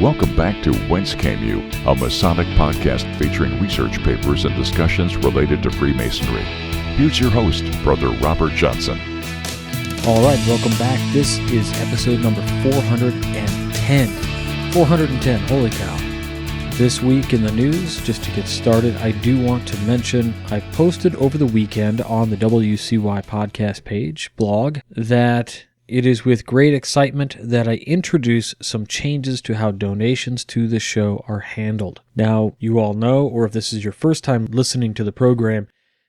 Welcome back to Whence Came You, a Masonic podcast featuring research papers and discussions related to Freemasonry. Here's your host, Brother Robert Johnson. All right, welcome back. This is episode number 410. 410, holy cow. This week in the news, just to get started, I do want to mention I posted over the weekend on the WCY podcast page, blog, that it is with great excitement that I introduce some changes to how donations to the show are handled. Now, you all know, or if this is your first time listening to the program,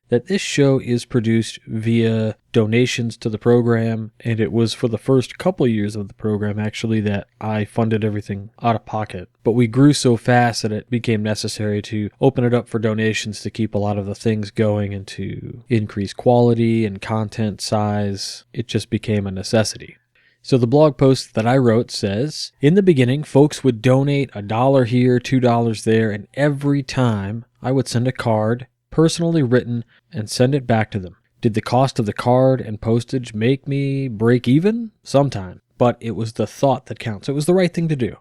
that this show is produced via donations to the program, and it was for the first couple years of the program, actually, that I funded everything out of pocket. But we grew so fast that it became necessary to open it up for donations to keep a lot of the things going and to increase quality and content size. It just became a necessity. So the blog post that I wrote says, in the beginning, folks would donate $1 here, $2 there, and every time I would send a card, personally written, and send it back to them. Did the cost of the card and postage make me break even? Sometime. But it was the thought that counts. It was the right thing to do.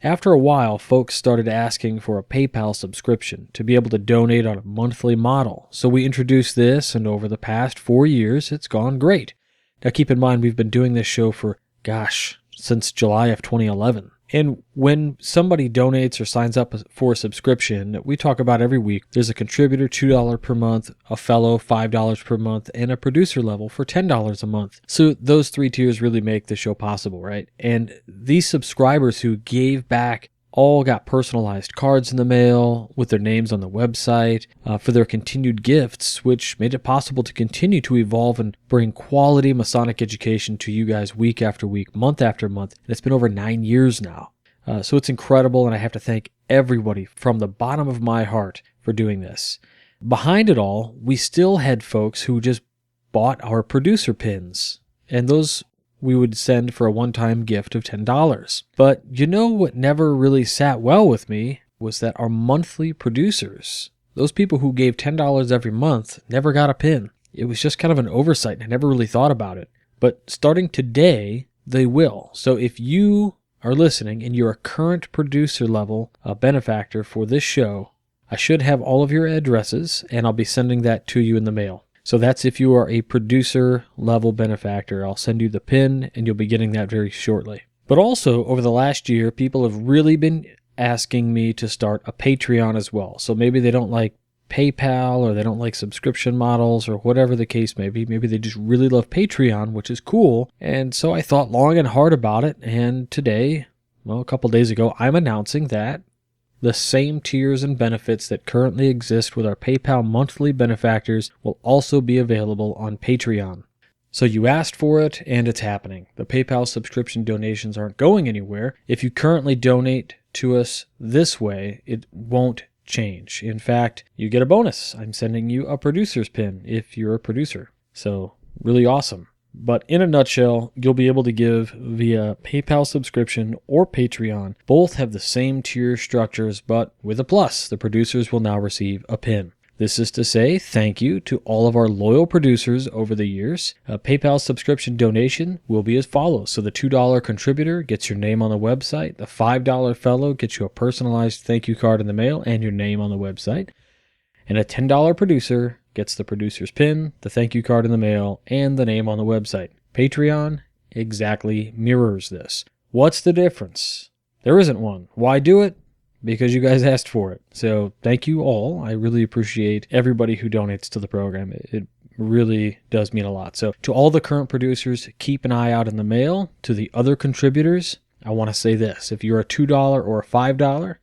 After a while, folks started asking for a PayPal subscription to be able to donate on a monthly model. So we introduced this, and over the past 4 years, it's gone great. Now keep in mind, we've been doing this show for, since July of 2011. And when somebody donates or signs up for a subscription, we talk about every week, there's a contributor $2 per month, a fellow $5 per month, and a producer level for $10 a month. So those three tiers really make the show possible, right? And these subscribers who gave back all got personalized cards in the mail with their names on the website for their continued gifts, which made it possible to continue to evolve and bring quality Masonic education to you guys week after week, month after month. And it's been over 9 years now. So it's incredible, and I have to thank everybody from the bottom of my heart for doing this. Behind it all, we still had folks who just bought our producer pins, and those we would send for a one-time gift of $10. But you know what never really sat well with me was that our monthly producers, those people who gave $10 every month, never got a pin. It was just kind of an oversight, and I never really thought about it. But starting today, they will. So if you are listening and you're a current producer level benefactor for this show, I should have all of your addresses, and I'll be sending that to you in the mail. So that's if you are a producer level benefactor. I'll send you the pin, and you'll be getting that very shortly. But also, over the last year, people have really been asking me to start a Patreon as well. So maybe they don't like PayPal, or they don't like subscription models, or whatever the case may be. Maybe they just really love Patreon, which is cool. And so I thought long and hard about it, and today, a couple days ago, I'm announcing that the same tiers and benefits that currently exist with our PayPal monthly benefactors will also be available on Patreon. So you asked for it, and it's happening. The PayPal subscription donations aren't going anywhere. If you currently donate to us this way, it won't change. In fact, you get a bonus. I'm sending you a producer's pin if you're a producer. So really awesome. But in a nutshell, you'll be able to give via PayPal subscription or Patreon. Both have the same tier structures, but with a plus. The producers will now receive a pin. This is to say thank you to all of our loyal producers over the years. A PayPal subscription donation will be as follows. So the $2 contributor gets your name on the website. The $5 fellow gets you a personalized thank you card in the mail and your name on the website. And a $10 producer gets the producer's pin, the thank you card in the mail, and the name on the website. Patreon exactly mirrors this. What's the difference? There isn't one. Why do it? Because you guys asked for it. So thank you all. I really appreciate everybody who donates to the program. It really does mean a lot. So to all the current producers, keep an eye out in the mail. To the other contributors, I want to say this. If you're a $2 or a $5,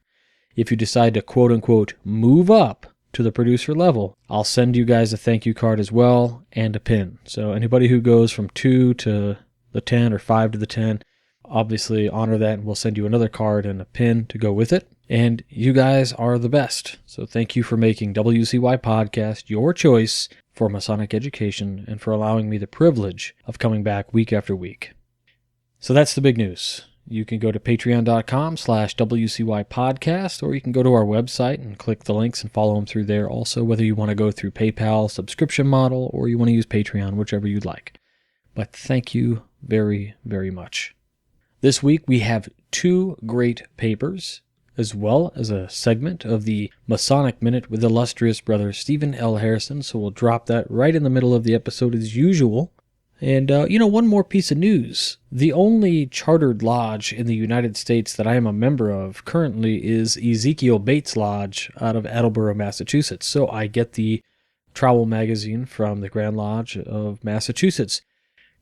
if you decide to quote-unquote move up to the producer level, I'll send you guys a thank you card as well and a pin. So anybody who goes from 2 to the 10 or 5 to the 10, obviously honor that, and we'll send you another card and a pin to go with it. And you guys are the best. So thank you for making WCY Podcast your choice for Masonic education and for allowing me the privilege of coming back week after week. So that's the big news. You can go to patreon.com/WCY podcast, or you can go to our website and click the links and follow them through there. Also, whether you want to go through PayPal subscription model or you want to use Patreon, whichever you'd like. But thank you very, very much. This week we have 2 great papers, as well as a segment of the Masonic Minute with illustrious brother Stephen L. Harrison, so we'll drop that right in the middle of the episode as usual. And, one more piece of news. The only chartered lodge in the United States that I am a member of currently is Ezekiel Bates Lodge out of Attleboro, Massachusetts. So I get the travel magazine from the Grand Lodge of Massachusetts.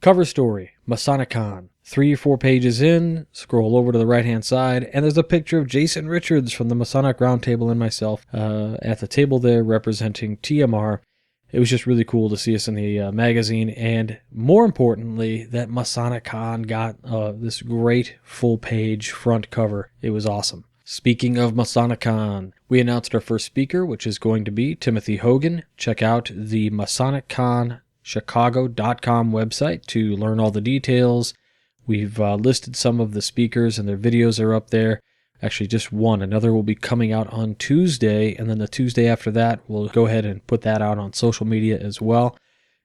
Cover story, Masonicon. 3 or 4 pages in, scroll over to the right-hand side, and there's a picture of Jason Richards from the Masonic Roundtable and myself at the table there representing TMR. It was just really cool to see us in the magazine, and more importantly, that Masonicon got this great full-page front cover. It was awesome. Speaking of Masonicon, we announced our first speaker, which is going to be Timothy Hogan. Check out the MasonicConChicago.com website to learn all the details. We've listed some of the speakers, and their videos are up there. Actually, just one. Another will be coming out on Tuesday, and then the Tuesday after that, we'll go ahead and put that out on social media as well.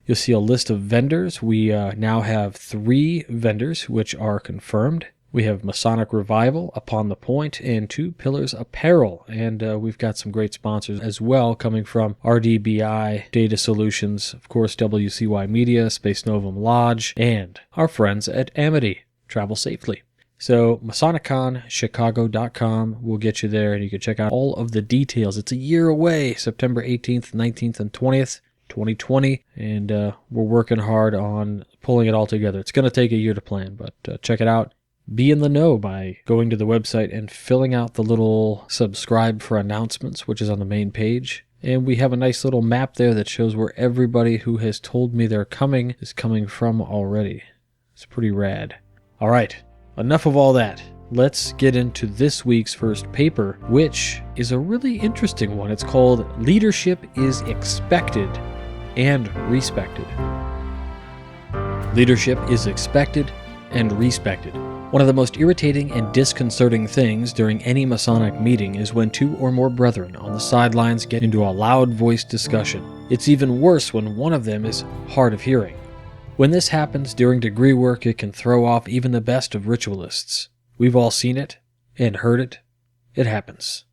You'll see a list of vendors. We now have 3 vendors, which are confirmed. We have Masonic Revival, Upon the Point, and 2 Pillars Apparel. And we've got some great sponsors as well coming from RDBI, Data Solutions, of course, WCY Media, Space Novum Lodge, and our friends at Amity. Travel safely. So MasonicConChicago.com will get you there, and you can check out all of the details. It's a year away, September 18th, 19th, and 20th, 2020, and we're working hard on pulling it all together. It's going to take a year to plan, but check it out. Be in the know by going to the website and filling out the little subscribe for announcements, which is on the main page. And we have a nice little map there that shows where everybody who has told me they're coming is coming from already. It's pretty rad. All right. Enough of all that. Let's get into this week's first paper, which is a really interesting one. It's called Leadership is Expected and Respected. Leadership is expected and respected. One of the most irritating and disconcerting things during any Masonic meeting is when 2 or more brethren on the sidelines get into a loud-voiced discussion. It's even worse when one of them is hard of hearing. When this happens during degree work, it can throw off even the best of ritualists. We've all seen it and heard it. It happens.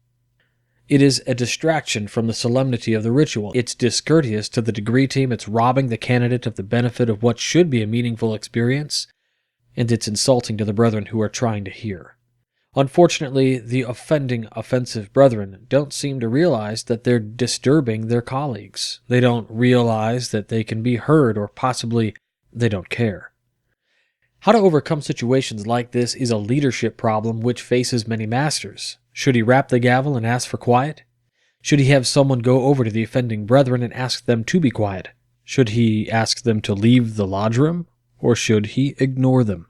It is a distraction from the solemnity of the ritual. It's discourteous to the degree team. It's robbing the candidate of the benefit of what should be a meaningful experience. And it's insulting to the brethren who are trying to hear. Unfortunately, the offensive brethren don't seem to realize that they're disturbing their colleagues. They don't realize that they can be heard, or possibly they don't care. How to overcome situations like this is a leadership problem which faces many masters. Should he rap the gavel and ask for quiet? Should he have someone go over to the offending brethren and ask them to be quiet? Should he ask them to leave the lodge room? Or should he ignore them?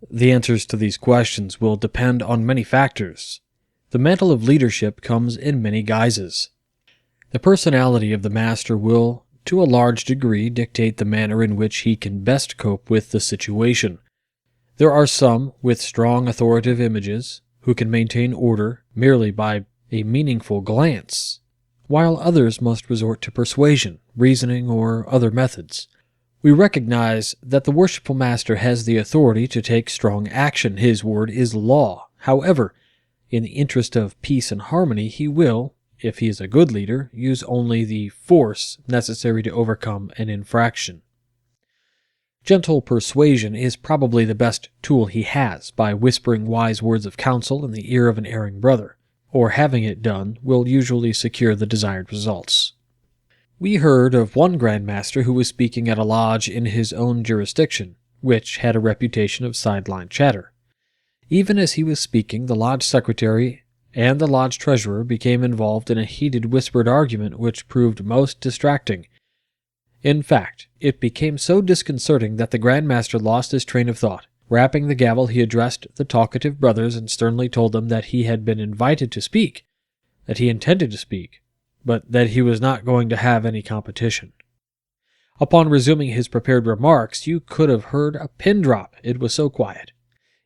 The answers to these questions will depend on many factors. The mantle of leadership comes in many guises. The personality of the master will, to a large degree, dictate the manner in which he can best cope with the situation. There are some with strong authoritative images who can maintain order merely by a meaningful glance, while others must resort to persuasion, reasoning, or other methods. We recognize that the worshipful master has the authority to take strong action. His word is law. However, in the interest of peace and harmony, he will, if he is a good leader, use only the force necessary to overcome an infraction. Gentle persuasion is probably the best tool he has, by whispering wise words of counsel in the ear of an erring brother, or having it done will usually secure the desired results. We heard of one Grand Master who was speaking at a lodge in his own jurisdiction, which had a reputation of sideline chatter. Even as he was speaking, the lodge secretary and the lodge treasurer became involved in a heated whispered argument which proved most distracting. In fact, it became so disconcerting that the Grand Master lost his train of thought. Rapping the gavel, he addressed the talkative brothers and sternly told them that he had been invited to speak, that he intended to speak, but that he was not going to have any competition. Upon resuming his prepared remarks, you could have heard a pin drop. It was so quiet.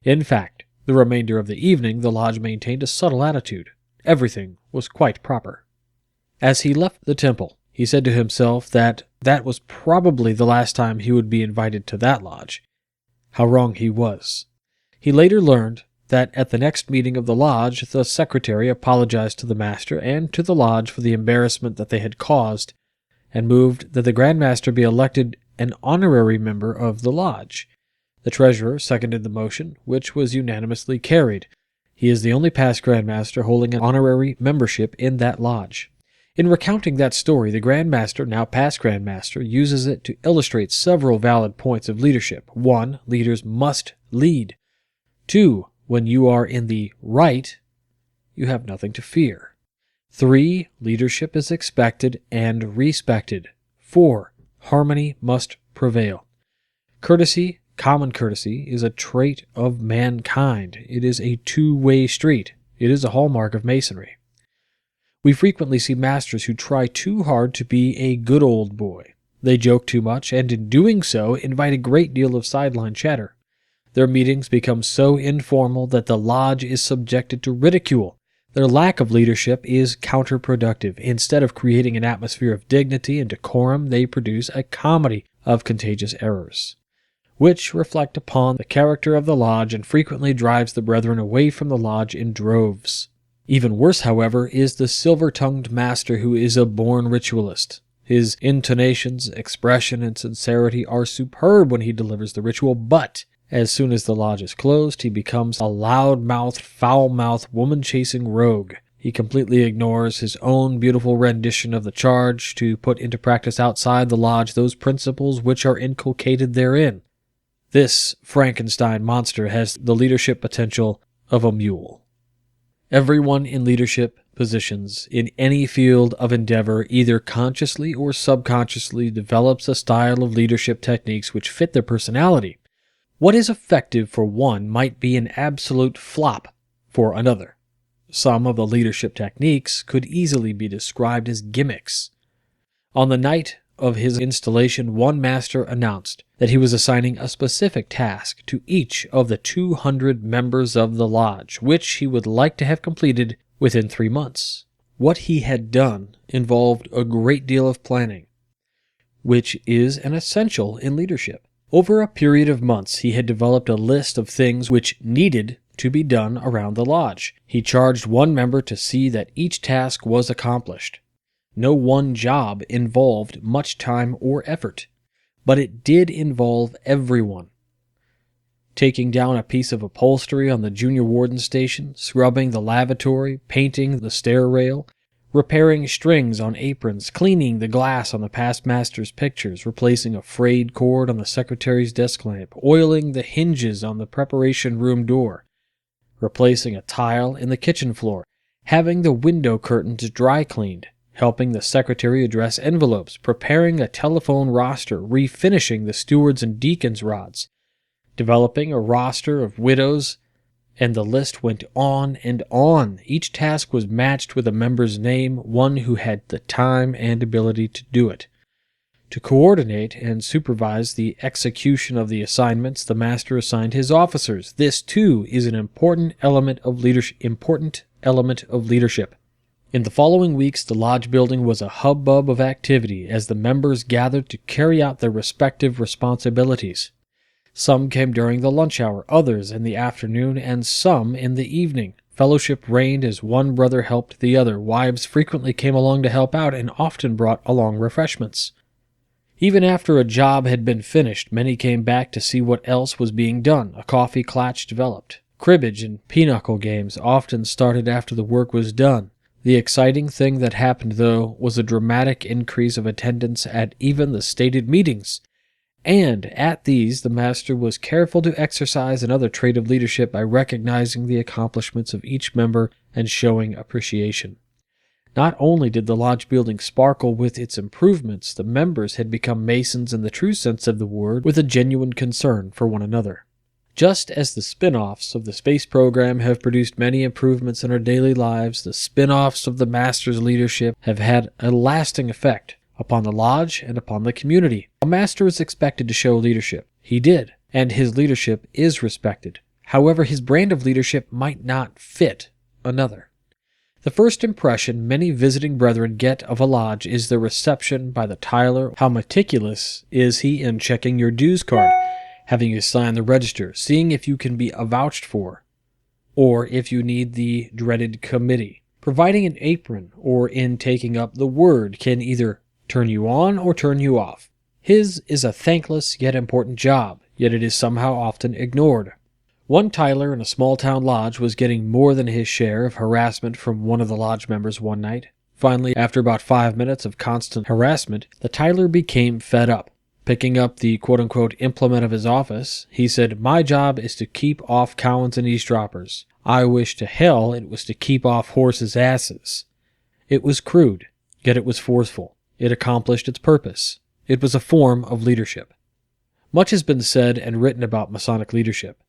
In fact, the remainder of the evening the lodge maintained a subtle attitude. Everything was quite proper. As he left the temple, he said to himself that was probably the last time he would be invited to that lodge. How wrong he was. He later learned that at the next meeting of the lodge, the secretary apologized to the master and to the lodge for the embarrassment that they had caused, and moved that the Grand Master be elected an honorary member of the lodge. The treasurer seconded the motion, which was unanimously carried. He is the only past Grand Master holding an honorary membership in that lodge. In recounting that story, the Grand Master, now past Grand Master, uses it to illustrate several valid points of leadership. 1. Leaders must lead. 2. When you are in the right, you have nothing to fear. 3. Leadership is expected and respected. 4. Harmony must prevail. Courtesy, common courtesy, is a trait of mankind. It is a two-way street. It is a hallmark of Masonry. We frequently see masters who try too hard to be a good old boy. They joke too much, and in doing so, invite a great deal of sideline chatter. Their meetings become so informal that the lodge is subjected to ridicule. Their lack of leadership is counterproductive. Instead of creating an atmosphere of dignity and decorum, they produce a comedy of contagious errors, which reflect upon the character of the lodge and frequently drives the brethren away from the lodge in droves. Even worse, however, is the silver-tongued master who is a born ritualist. His intonations, expression, and sincerity are superb when he delivers the ritual, but as soon as the lodge is closed, he becomes a loud-mouthed, foul-mouthed, woman-chasing rogue. He completely ignores his own beautiful rendition of the charge to put into practice outside the lodge those principles which are inculcated therein. This Frankenstein monster has the leadership potential of a mule. Everyone in leadership positions in any field of endeavor either consciously or subconsciously develops a style of leadership techniques which fit their personality. What is effective for one might be an absolute flop for another. Some of the leadership techniques could easily be described as gimmicks. On the night of his installation, one master announced that he was assigning a specific task to each of the 200 members of the lodge, which he would like to have completed within 3 months. What he had done involved a great deal of planning, which is an essential in leadership. Over a period of months, he had developed a list of things which needed to be done around the lodge. He charged one member to see that each task was accomplished. No one job involved much time or effort, but it did involve everyone. Taking down a piece of upholstery on the junior warden station, scrubbing the lavatory, painting the stair rail, repairing strings on aprons, cleaning the glass on the past master's pictures, replacing a frayed cord on the secretary's desk lamp, oiling the hinges on the preparation room door, replacing a tile in the kitchen floor, having the window curtains dry cleaned, helping the secretary address envelopes, preparing a telephone roster, refinishing the stewards' and deacons' rods, developing a roster of widows, and the list went on and on. Each task was matched with a member's name, one who had the time and ability to do it. To coordinate and supervise the execution of the assignments, the master assigned his officers. This, too, is an important element of leadership. In the following weeks, the lodge building was a hubbub of activity as the members gathered to carry out their respective responsibilities. Some came during the lunch hour, others in the afternoon, and some in the evening. Fellowship reigned as one brother helped the other. Wives frequently came along to help out and often brought along refreshments. Even after a job had been finished, many came back to see what else was being done. A coffee klatch developed. Cribbage and pinochle games often started after the work was done. The exciting thing that happened, though, was a dramatic increase of attendance at even the stated meetings. And at these, the master was careful to exercise another trait of leadership by recognizing the accomplishments of each member and showing appreciation. Not only did the lodge building sparkle with its improvements, the members had become Masons in the true sense of the word, with a genuine concern for one another. Just as the spin-offs of the space program have produced many improvements in our daily lives, the spin-offs of the master's leadership have had a lasting effect upon the lodge and upon the community. A master is expected to show leadership. He did, and his leadership is respected. However, his brand of leadership might not fit another. The first impression many visiting brethren get of a lodge is the reception by the tiler. How meticulous is he in checking your dues card? having you sign the register, seeing if you can be vouched for, or if you need the dreaded committee. Providing an apron or in taking up the word can either turn you on or turn you off. His is a thankless yet important job, yet it is somehow often ignored. One Tyler in a small-town lodge was getting more than his share of harassment from one of the lodge members one night. Finally, after about 5 minutes of constant harassment, the Tyler became fed up. Picking up the quote-unquote implement of his office, he said, "My job is to keep off Cowans and eavesdroppers. I wish to hell it was to keep off horses' asses." It was crude, yet it was forceful. It accomplished its purpose. It was a form of leadership. Much has been said and written about Masonic leadership.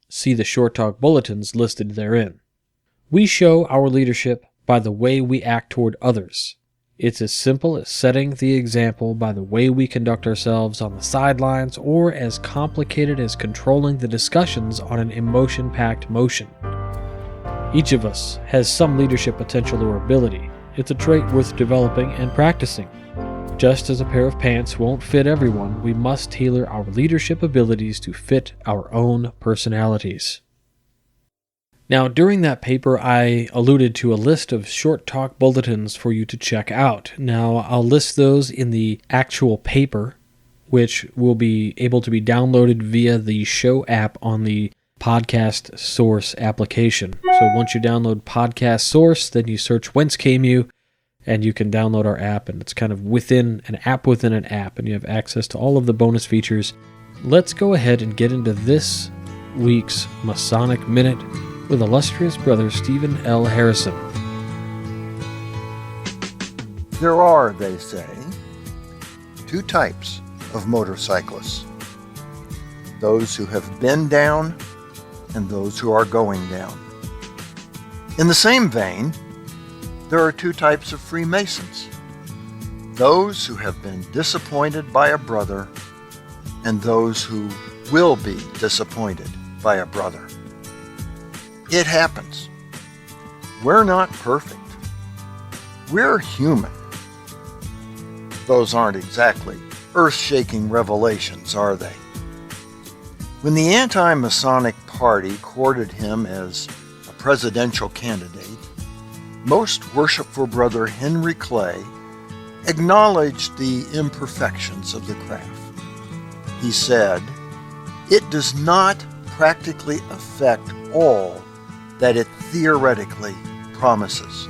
See the Short Talk bulletins listed therein. We show our leadership by the way we act toward others. It's as simple as setting the example by the way we conduct ourselves on the sidelines, or as complicated as controlling the discussions on an emotion-packed motion. Each of us has some leadership potential or ability. It's a trait worth developing and practicing. Just as a pair of pants won't fit everyone, we must tailor our leadership abilities to fit our own personalities. Now, during that paper, I alluded to a list of Short Talk bulletins for you to check out. Now, I'll list those in the actual paper, which will be able to be downloaded via the show app on the Podcast Source application. So once you download Podcast Source, then you search Whence Came You, and you can download our app, and it's kind of within an app, and you have access to all of the bonus features. Let's go ahead and get into this week's Masonic Minute with illustrious brother Stephen L. Harrison. There are, they say, two types of motorcyclists: those who have been down and those who are going down. In the same vein, there are two types of Freemasons: those who have been disappointed by a brother and those who will be disappointed by a brother. It happens. We're not perfect. We're human. Those aren't exactly earth-shaking revelations, are they? When the anti-Masonic Party courted him as a presidential candidate, Most Worshipful Brother Henry Clay acknowledged the imperfections of the craft. He said, "It does not practically affect all that it theoretically promises."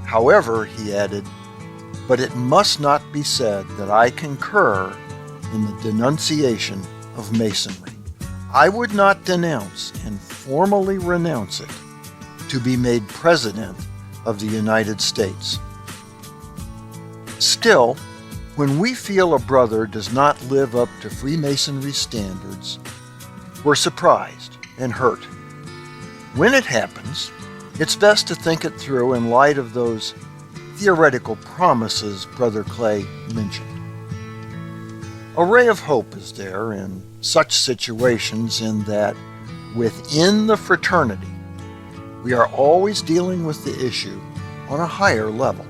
However, he added, "But it must not be said that I concur in the denunciation of Masonry. I would not denounce and formally renounce it to be made President of the United States." Still, when we feel a brother does not live up to Freemasonry standards, we're surprised and hurt. When it happens, it's best to think it through in light of those theoretical promises Brother Clay mentioned. A ray of hope is there in such situations, in that within the fraternity, we are always dealing with the issue on a higher level.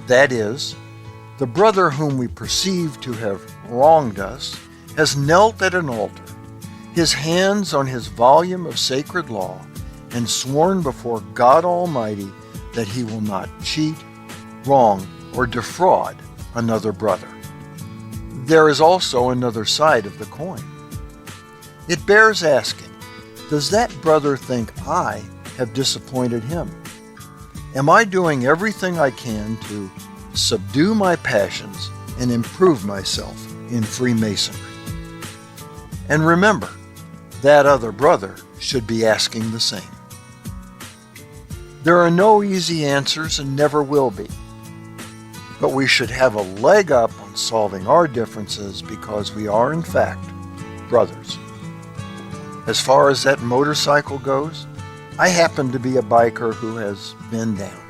That is, the brother whom we perceive to have wronged us has knelt at an altar, his hands on his volume of sacred law, and sworn before God Almighty that he will not cheat, wrong, or defraud another brother. There is also another side of the coin. It bears asking, does that brother think I have disappointed him? Am I doing everything I can to subdue my passions and improve myself in Freemasonry? And remember, that other brother should be asking the same. There are no easy answers and never will be, but we should have a leg up on solving our differences because we are, in fact, brothers. As far as that motorcycle goes, I happen to be a biker who has been down.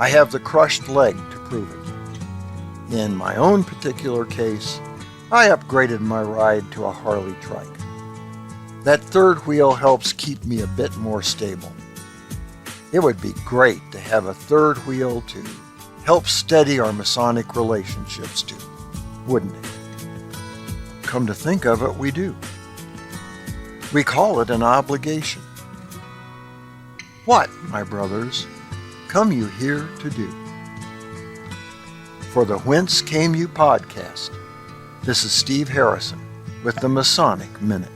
I have the crushed leg to prove it. In my own particular case, I upgraded my ride to a Harley trike. That third wheel helps keep me a bit more stable. It would be great to have a third wheel to help steady our Masonic relationships to. wouldn't it? Come to think of it, we do. We call it an obligation. What, my brothers, come you here to do? For the Whence Came You podcast, this is Steve Harrison with the Masonic Minute.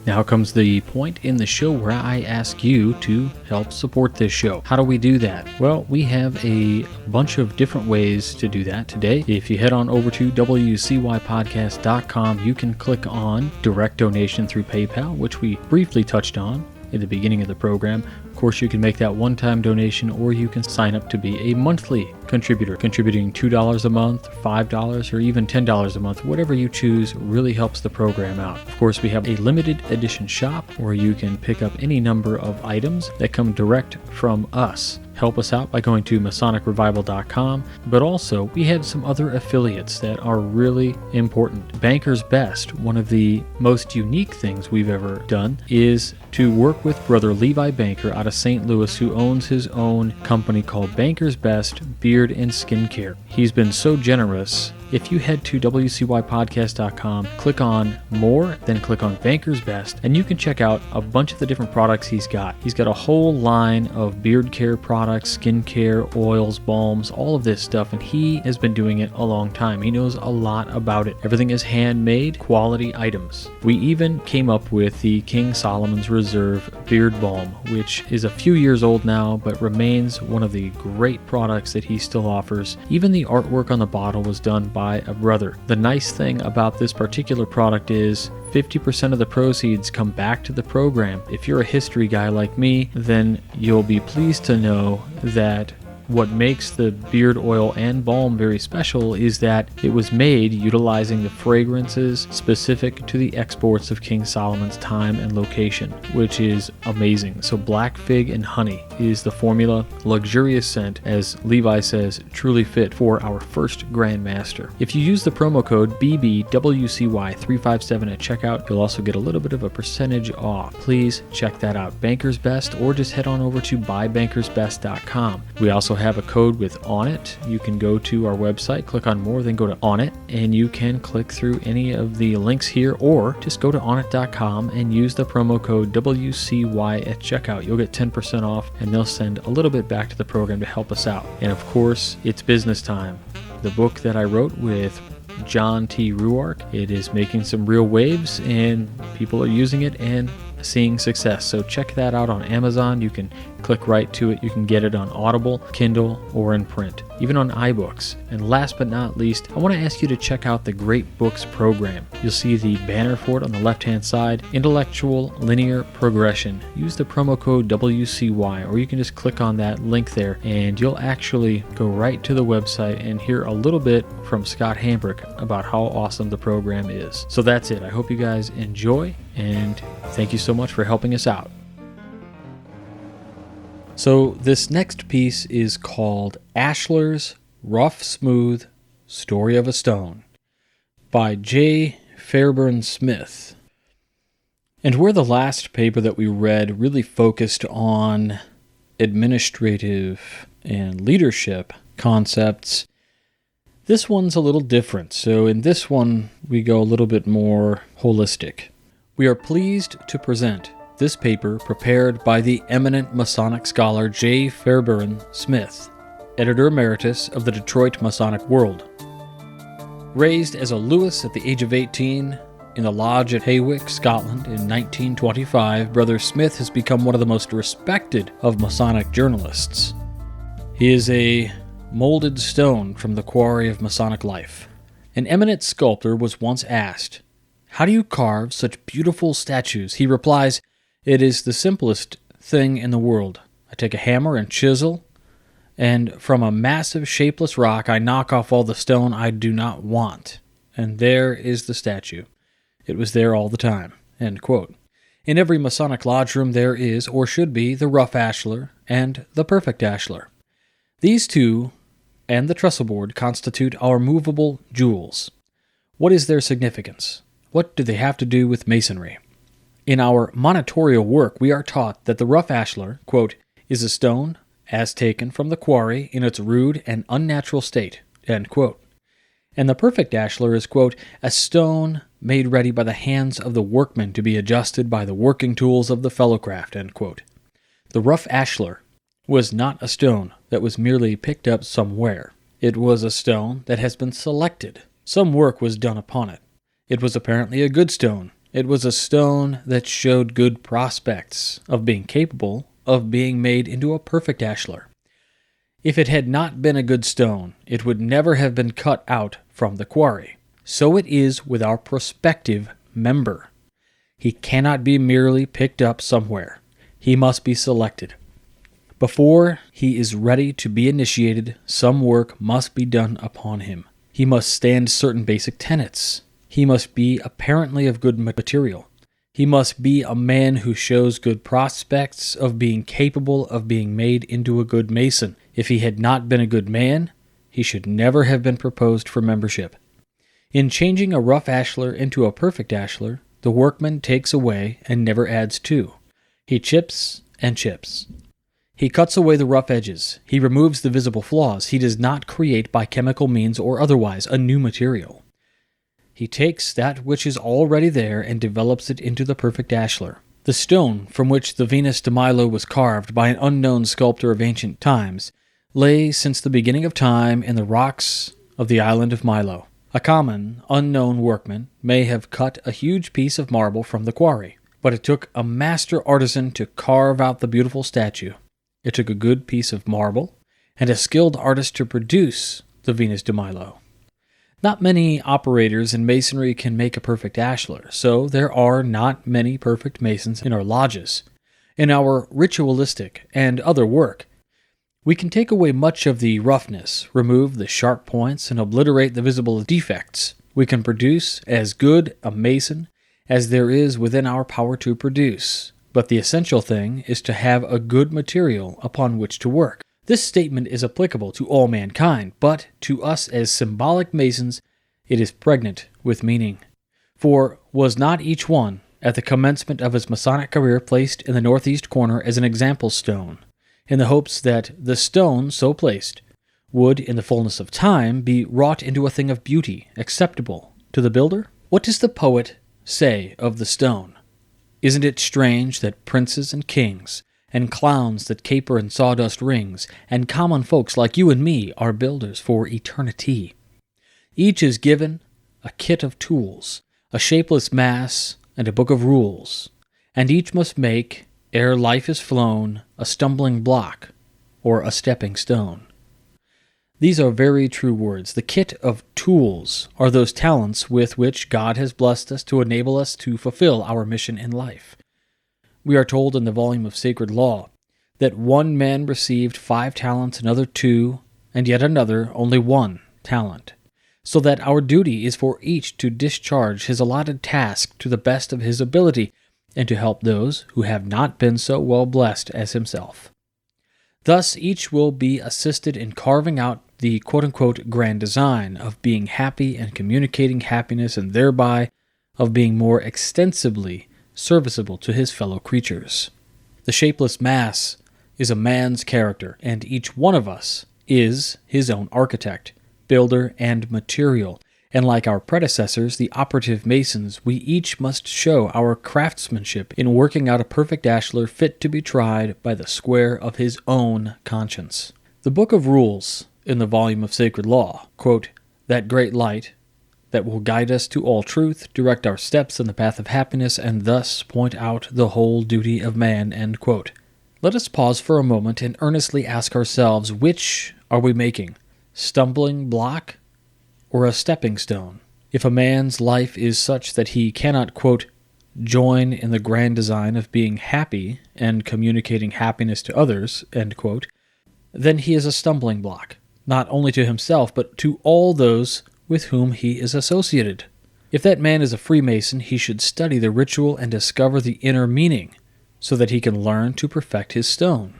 Now comes the point in the show where I ask you to help support this show. How do we do that? Well, we have a bunch of different ways to do that today. If you head on over to wcypodcast.com, you can click on direct donation through PayPal, which we briefly touched on at the beginning of the program. Of course, you can make that one-time donation, or you can sign up to be a monthly contributor. Contributing $2 a month, $5, or even $10 a month, whatever you choose really helps the program out. Of course, we have a limited edition shop where you can pick up any number of items that come direct from us. Help us out by going to MasonicRevival.com, but also we have some other affiliates that are really important. Banker's Best, one of the most unique things we've ever done, is to work with Brother Levi Banker out of St. Louis, who owns his own company called Banker's Best Beard and Skincare. He's been so generous. If you head to wcypodcast.com, click on More, then click on Banker's Best, and you can check out a bunch of the different products he's got. He's got a whole line of beard care products, skin care, oils, balms, all of this stuff, and he has been doing it a long time. He knows a lot about it. Everything is handmade, quality items. We even came up with the King Solomon's Reserve Beard Balm, which is a few years old now, but remains one of the great products that he still offers. Even the artwork on the bottle was done by a brother. The nice thing about this particular product is 50% of the proceeds come back to the program. If you're a history guy like me, then you'll be pleased to know that what makes the beard oil and balm very special is that it was made utilizing the fragrances specific to the exports of King Solomon's time and location, which is amazing. So black fig and honey is the formula. Luxurious scent, as Levi says, truly fit for our first Grand Master. If you use the promo code BBWCY357 at checkout, you'll also get a little bit of a percentage off. Please check that out. Banker's Best, or just head on over to buybankersbest.com. We also have a code with On It. You can go to our website, click on More, then go to On It, and you can click through any of the links here, or just go to onit.com and use the promo code WCY at checkout. You'll get 10% off, and they'll send a little bit back to the program to help us out. And of course, it's business time. The book that I wrote with John T. Ruark, it is making some real waves, and people are using it and seeing success. So check that out on Amazon. You can click right to it. You can get it on Audible, Kindle, or in print, even on iBooks. And last but not least, I want to ask you to check out the Great Books program. You'll see the banner for it on the left-hand side, Intellectual Linear Progression. Use the promo code WCY, or you can just click on that link there, and you'll actually go right to the website and hear a little bit from Scott Hambrick about how awesome the program is. So that's it. I hope you guys enjoy, and thank you so much for helping us out. So this next piece is called Ashlars, Rough Smooth, Story of a Stone by J. Fairbairn Smith. And where the last paper that we read really focused on administrative and leadership concepts, this one's a little different. So in this one, we go a little bit more holistic. We are pleased to present this paper prepared by the eminent Masonic scholar J. Fairbairn Smith, editor emeritus of the Detroit Masonic World. Raised as a Lewis at the age of 18 in the lodge at Hawick, Scotland in 1925, Brother Smith has become one of the most respected of Masonic journalists. He is a molded stone from the quarry of Masonic life. An eminent sculptor was once asked, "How do you carve such beautiful statues?" He replies, "It is the simplest thing in the world. I take a hammer and chisel, and from a massive shapeless rock I knock off all the stone I do not want. And there is the statue. It was there all the time." End quote. In every Masonic lodge room there is, or should be, the rough ashlar and the perfect ashlar. These two and the trestle board constitute our movable jewels. What is their significance? What do they have to do with Masonry? In our monitorial work, we are taught that the rough ashlar, quote, is a stone as taken from the quarry in its rude and unnatural state, end quote. And the perfect ashlar is, quote, a stone made ready by the hands of the workman to be adjusted by the working tools of the fellowcraft, end quote. The rough ashlar was not a stone that was merely picked up somewhere. It was a stone that has been selected. Some work was done upon it. It was apparently a good stone. It was a stone that showed good prospects of being capable of being made into a perfect ashlar. If it had not been a good stone, it would never have been cut out from the quarry. So it is with our prospective member. He cannot be merely picked up somewhere. He must be selected. Before he is ready to be initiated, some work must be done upon him. He must stand certain basic tenets. He must be apparently of good material. He must be a man who shows good prospects of being capable of being made into a good mason. If he had not been a good man, he should never have been proposed for membership. In changing a rough ashlar into a perfect ashlar, the workman takes away and never adds to. He chips and chips. He cuts away the rough edges. He removes the visible flaws. He does not create by chemical means or otherwise a new material. He takes that which is already there and develops it into the perfect ashlar. The stone from which the Venus de Milo was carved by an unknown sculptor of ancient times lay since the beginning of time in the rocks of the island of Milo. A common, unknown workman may have cut a huge piece of marble from the quarry, but it took a master artisan to carve out the beautiful statue. It took a good piece of marble and a skilled artist to produce the Venus de Milo. Not many operators in masonry can make a perfect ashlar, so there are not many perfect masons in our lodges. In our ritualistic and other work, we can take away much of the roughness, remove the sharp points, and obliterate the visible defects. We can produce as good a mason as there is within our power to produce, but the essential thing is to have a good material upon which to work. This statement is applicable to all mankind, but to us as symbolic masons, it is pregnant with meaning. For was not each one, at the commencement of his Masonic career, placed in the northeast corner as an example stone, in the hopes that the stone so placed would, in the fullness of time, be wrought into a thing of beauty, acceptable to the builder? What does the poet say of the stone? Isn't it strange that princes and kings, and clowns that caper in sawdust rings, and common folks like you and me are builders for eternity? Each is given a kit of tools, a shapeless mass, and a book of rules, and each must make, ere life is flown, a stumbling block or a stepping stone. These are very true words. The kit of tools are those talents with which God has blessed us to enable us to fulfill our mission in life. We are told in the volume of Sacred Law that one man received 5 talents, another 2, and yet another only 1 talent, so that our duty is for each to discharge his allotted task to the best of his ability, and to help those who have not been so well blessed as himself. Thus, each will be assisted in carving out the quote-unquote grand design of being happy and communicating happiness, and thereby of being more extensively serviceable to his fellow creatures. The shapeless mass is a man's character, and each one of us is his own architect, builder, and material. And like our predecessors, the operative masons, we each must show our craftsmanship in working out a perfect ashlar fit to be tried by the square of his own conscience. The Book of Rules, in the volume of Sacred Law, quote, that great light that will guide us to all truth, direct our steps in the path of happiness, and thus point out the whole duty of man, end quote. Let us pause for a moment and earnestly ask ourselves, which are we making? Stumbling block or a stepping stone? If a man's life is such that he cannot, quote, join in the grand design of being happy and communicating happiness to others, end quote, then he is a stumbling block, not only to himself, but to all those with whom he is associated. If that man is a Freemason, he should study the ritual and discover the inner meaning, so that he can learn to perfect his stone.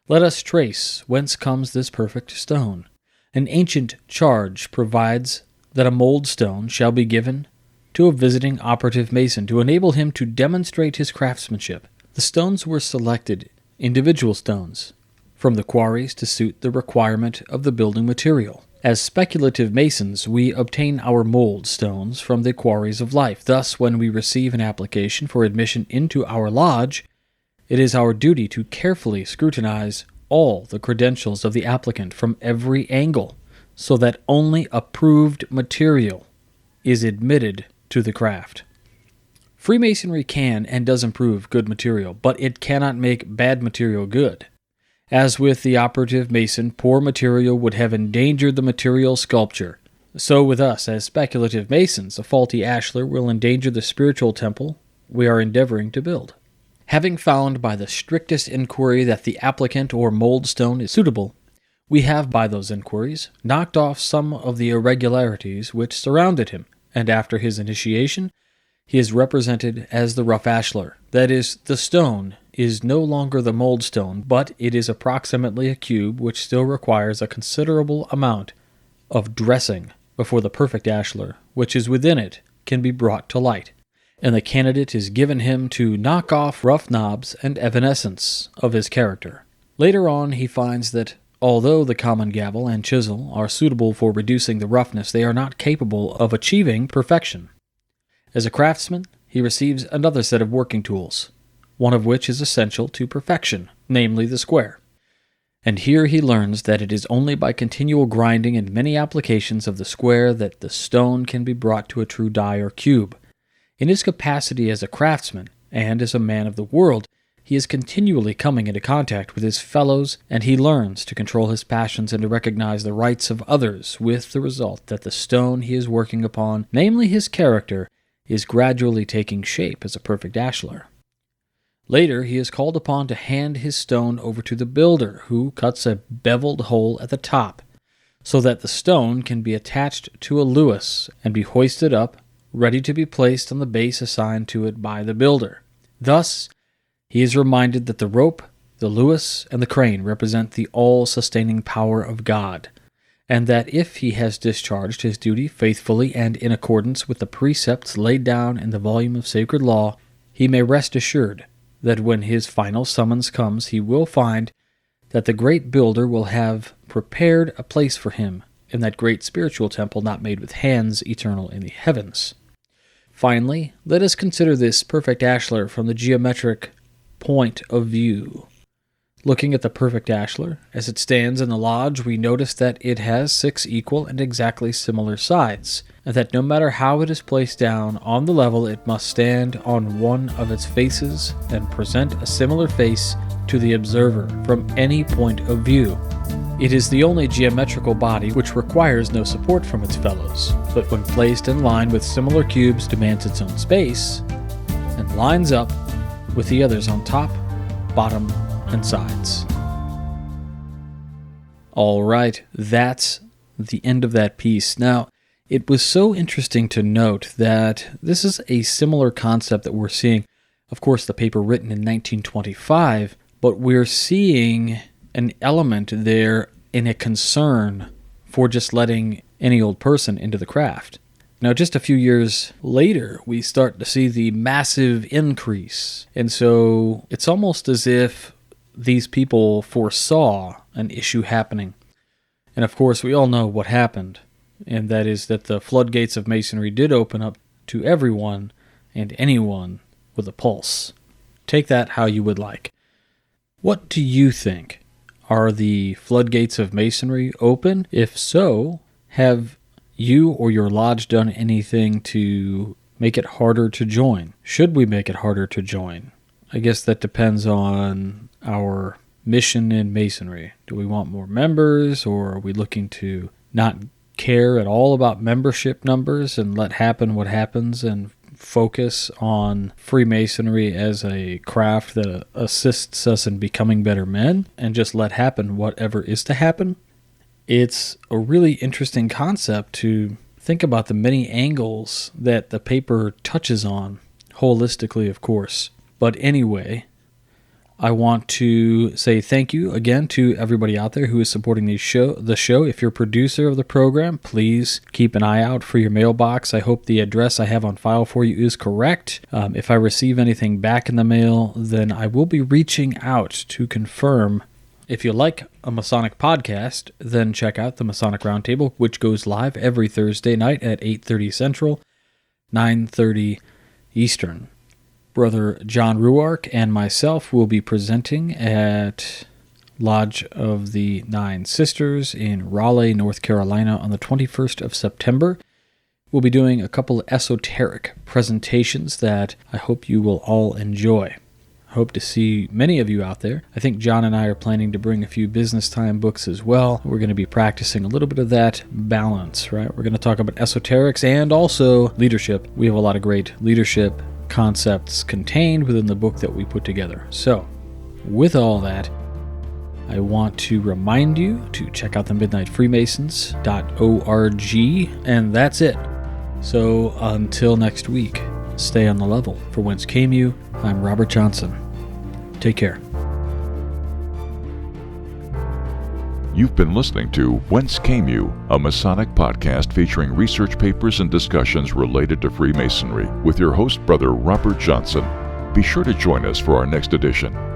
Let us trace whence comes this perfect stone. An ancient charge provides that a mold stone shall be given to a visiting operative mason to enable him to demonstrate his craftsmanship. The stones were selected, individual stones, from the quarries to suit the requirement of the building material. As speculative masons, we obtain our mold stones from the quarries of life. Thus, when we receive an application for admission into our lodge, it is our duty to carefully scrutinize all the credentials of the applicant from every angle, so that only approved material is admitted to the craft. Freemasonry can and does improve good material, but it cannot make bad material good. As with the operative mason, poor material would have endangered the material sculpture. So with us, as speculative masons, a faulty ashlar will endanger the spiritual temple we are endeavoring to build. Having found by the strictest inquiry that the applicant or mold stone is suitable, we have by those inquiries knocked off some of the irregularities which surrounded him, and after his initiation, he is represented as the rough ashlar. That is, the stone is no longer the mold stone, but it is approximately a cube which still requires a considerable amount of dressing before the perfect ashlar, which is within it, can be brought to light, and the candidate is given him to knock off rough knobs and evanescence of his character. Later on, he finds that although the common gavel and chisel are suitable for reducing the roughness, they are not capable of achieving perfection. As a craftsman, he receives another set of working tools, one of which is essential to perfection, namely the square. And here he learns that it is only by continual grinding and many applications of the square that the stone can be brought to a true die or cube. In his capacity as a craftsman and as a man of the world, he is continually coming into contact with his fellows, and he learns to control his passions and to recognize the rights of others, with the result that the stone he is working upon, namely his character, is gradually taking shape as a perfect ashlar. Later, he is called upon to hand his stone over to the builder, who cuts a beveled hole at the top, so that the stone can be attached to a luis and be hoisted up, ready to be placed on the base assigned to it by the builder. Thus, he is reminded that the rope, the luis, and the crane represent the all-sustaining power of God, and that if he has discharged his duty faithfully and in accordance with the precepts laid down in the volume of sacred law, he may rest assured that when his final summons comes, he will find that the great builder will have prepared a place for him in that great spiritual temple not made with hands, eternal in the heavens. Finally, let us consider this perfect ashlar from the geometric point of view. Looking at the perfect ashlar, as it stands in the lodge, we notice that it has 6 equal and exactly similar sides, and that no matter how it is placed down on the level, it must stand on one of its faces and present a similar face to the observer from any point of view. It is the only geometrical body which requires no support from its fellows, but when placed in line with similar cubes demands its own space, and lines up with the others on top, bottom, and sides. All right, that's the end of that piece. Now, it was so interesting to note that this is a similar concept that we're seeing, of course, the paper written in 1925, but we're seeing an element there in a concern for just letting any old person into the craft. Now, just a few years later, we start to see the massive increase. And so it's almost as if these people foresaw an issue happening. And of course, we all know what happened, and that is that the floodgates of Masonry did open up to everyone and anyone with a pulse. Take that how you would like. What do you think? Are the floodgates of Masonry open? If so, have you or your lodge done anything to make it harder to join? Should we make it harder to join? I guess that depends on our mission in Masonry. Do we want more members, or are we looking to not care at all about membership numbers and let happen what happens and focus on Freemasonry as a craft that assists us in becoming better men and just let happen whatever is to happen? It's a really interesting concept to think about the many angles that the paper touches on, holistically, of course. But anyway, I want to say thank you again to everybody out there who is supporting the show. If you're a producer of the program, please keep an eye out for your mailbox. I hope the address I have on file for you is correct. If I receive anything back in the mail, then I will be reaching out to confirm. If you like a Masonic podcast, then check out the Masonic Roundtable, which goes live every Thursday night at 8:30 Central, 9:30 Eastern. Brother John Ruark and myself will be presenting at Lodge of the Nine Sisters in Raleigh, North Carolina on the 21st of September. We'll be doing a couple of esoteric presentations that I hope you will all enjoy. Hope to see many of you out there. I think John and I are planning to bring a few business time books as well. We're going to be practicing a little bit of that balance, right? We're going to talk about esoterics and also leadership. We have a lot of great leadership concepts contained within the book that we put together. So, with all that, I want to remind you to check out the midnightfreemasons.org, and that's it. So until next week, stay on the level. For Whence Came You, I'm Robert Johnson. Take care. You've been listening to Whence Came You, a Masonic podcast featuring research papers and discussions related to Freemasonry with your host, Brother Robert Johnson. Be sure to join us for our next edition.